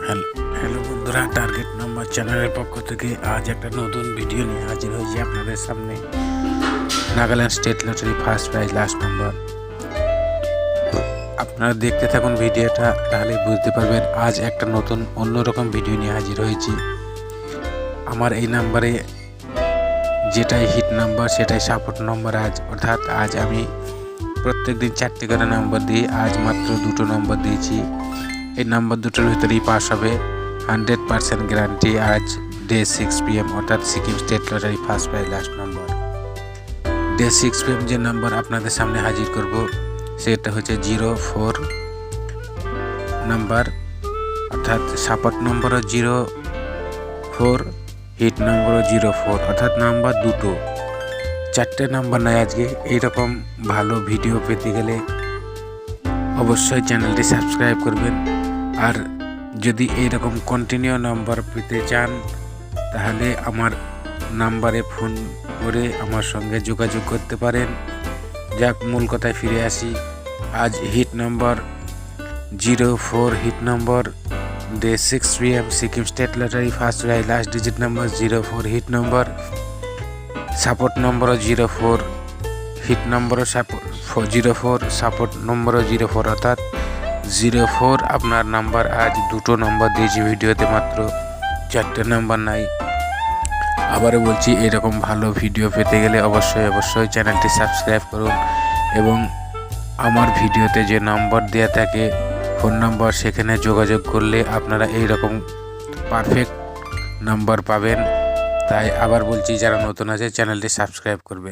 Hello hello বন্ধুরা, target number চ্যানেলের পক্ষ থেকে আজ একটা নতুন ভিডিও নিয়ে হাজির হয়েছি আপনাদের সামনে। Nagaland state lottery first prize last number. আপনারা দেখতে থাকুন ভিডিওটা, তাহলে বুঝতে পারবেন আজ একটা নতুন অন্যরকম ভিডিও নিয়ে হাজির হয়েছি। আমার এই নাম্বারে যেটাই হিট নাম্বার সেটাই সাপোর্ট নম্বর অর্থাৎ আজ আমি প্রত্যেক দিন 4টি করে নাম্বার দিয়ে আজ মাত্র 2টো নম্বর দিয়েছি। এই নাম্বার দুটোর ভিতরেই পাস হবে, 100% গ্যারান্টি। আজ ডে 6 PM অর্থাৎ Sikkim state lottery first prize last number. Day 6 PM যে নাম্বার আপনাদের সামনে হাজির করব সেটা হচ্ছে 04 নাম্বার, অর্থাৎ সাপোর্ট নম্বরও 04, হিট নম্বরও 04, অর্থাৎ নাম্বার দুটো। 4টে নাম্বার নয় আজকে। এইরকম ভালো ভিডিও পেতে গেলে অবশ্যই চ্যানেলটি সাবস্ক্রাইব করবেন। আর যদি এইরকম কন্টিনিউ নাম্বার পেতে চান তাহলে আমার নাম্বারে ফোন করে আমার সঙ্গে যোগাযোগ করতে পারেন। যাক, মূল কথায় ফিরে আসি। আজ hit number 04, hit number day 6 PM Sikkim state lottery first prize last digit number 04, hit number support নম্বরও 04, হিট নম্বরও 04, সাপোর্ট নম্বরও 04, অর্থাৎ 04 আপনার নাম্বার। আজ 2টো নম্বর দিয়েছি ভিডিওতে, মাত্র 4টে নাম্বার নাই। আবারও বলছি, এরকম ভালো ভিডিও পেতে গেলে অবশ্যই চ্যানেলটি সাবস্ক্রাইব করুন এবং আমার ভিডিওতে যে নাম্বার দেওয়া থাকে ফোন নাম্বার, সেখানে যোগাযোগ করলে আপনারা এইরকম পারফেক্ট নাম্বার পাবেন। তাই আবার বলছি, যারা নতুন আছে চ্যানেলটি সাবস্ক্রাইব করবে।